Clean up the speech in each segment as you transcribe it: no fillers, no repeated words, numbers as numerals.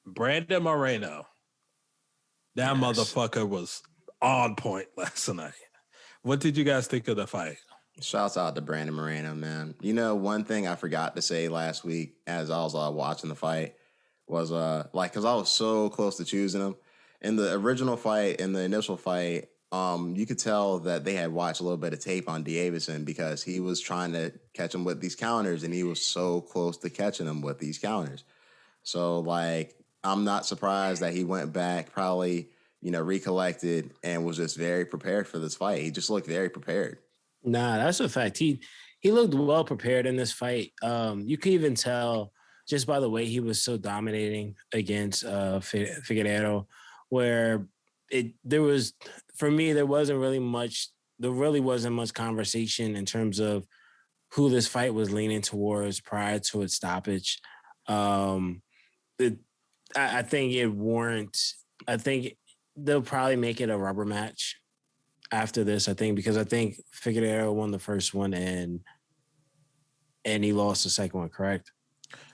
Brandon Moreno. That motherfucker was on point last night. What did you guys think of the fight? Shouts out to Brandon Moreno, man. You know, one thing I forgot to say last week as I was watching the fight was because I was so close to choosing him. In the original fight, in the initial fight, you could tell that they had watched a little bit of tape on Deiveson because he was trying to catch him with these counters, and he was so close to catching him with these counters. So, like, I'm not surprised that he went back, probably, recollected, and was just very prepared for this fight. He just looked very prepared. Nah, that's a fact. He looked well prepared in this fight. You could even tell just by the way he was so dominating against Figueredo, where there wasn't really much conversation in terms of who this fight was leaning towards prior to its stoppage. I think they'll probably make it a rubber match after this, because I think Figueredo won the first one and he lost the second one, correct?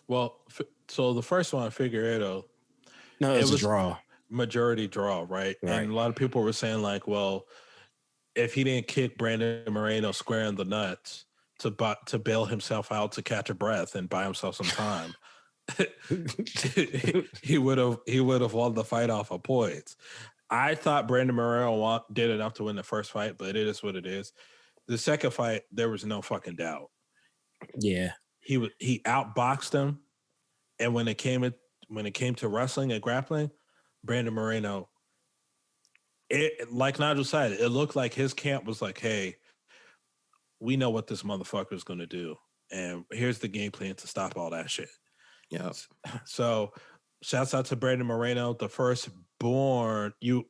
Well, so the first one, Figueredo. No, it was a draw. Majority draw, right? And a lot of people were saying, like, well, if he didn't kick Brandon Moreno square in the nuts to bail himself out to catch a breath and buy himself some time, he would have won the fight off of points. I thought Brandon Moreno did enough to win the first fight, but it is what it is. The second fight, there was no fucking doubt. Yeah, he outboxed him, and when it came to wrestling and grappling, Brandon Moreno, like Nigel said, it looked like his camp was like, "Hey, we know what this motherfucker is going to do, and here's the game plan to stop all that shit." Yeah. So, shouts out to Brandon Moreno, the first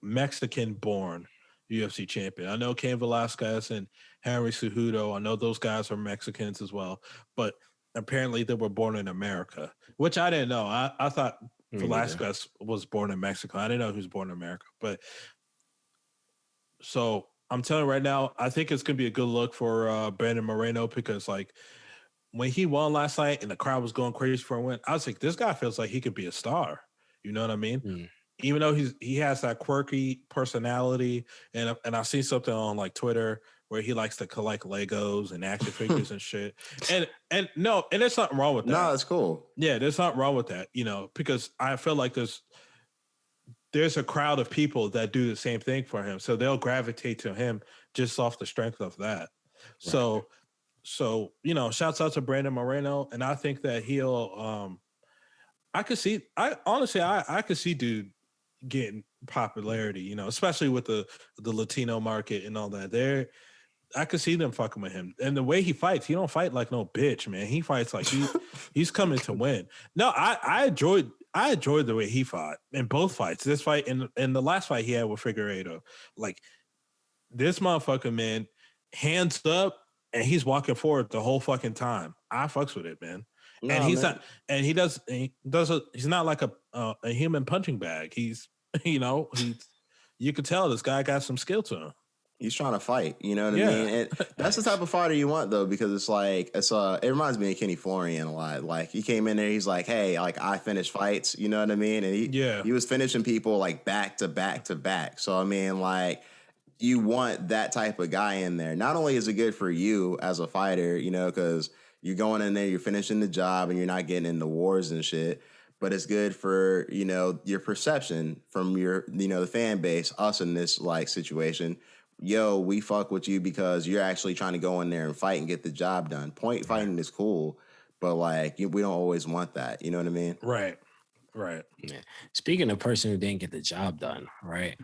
Mexican-born UFC champion. I know Cain Velasquez and Henry Cejudo. I know those guys are Mexicans as well, but apparently they were born in America, which I didn't know. I thought Velasquez was born in Mexico. I didn't know he was born in America. But so I'm telling you right now, I think it's going to be a good look for Brandon Moreno because, like, when he won last night and the crowd was going crazy for a win, I was like, this guy feels like he could be a star. You know what I mean? Even though he has that quirky personality, and I see something on like Twitter where he likes to collect Legos and action figures and shit. And there's nothing wrong with that. No, it's cool. Yeah, there's nothing wrong with that, because I feel like there's a crowd of people that do the same thing for him. So they'll gravitate to him just off the strength of that. Right. So, shouts out to Brandon Moreno. And I think that he'll, I could see dude getting popularity, especially with the Latino market and all that. I could see them fucking with him. And the way he fights, he don't fight like no bitch, man. He fights like he's coming to win. No, I enjoyed the way he fought in both fights. This fight and the last fight he had with Figueredo. Like, this motherfucker, man, hands up, and he's walking forward the whole fucking time. I fucks with it, man. No, and he's not, and he's not like a human punching bag. He's, you could tell this guy got some skill to him. He's trying to fight, you know what I mean? And that's the type of fighter you want, though, because it's like, it reminds me of Kenny Florian a lot. Like, he came in there, he's like, hey, like, I finish fights, you know what I mean? And he was finishing people like back to back to back. So, I mean, like, you want that type of guy in there. Not only is it good for you as a fighter, because you're going in there, you're finishing the job, and you're not getting into wars and shit, but it's good for, your perception from your, the fan base, us in this, like, situation. Yo, we fuck with you because you're actually trying to go in there and fight and get the job done. Point fighting is cool, but, like, we don't always want that. You know what I mean? Right. Yeah. Speaking of person who didn't get the job done, right?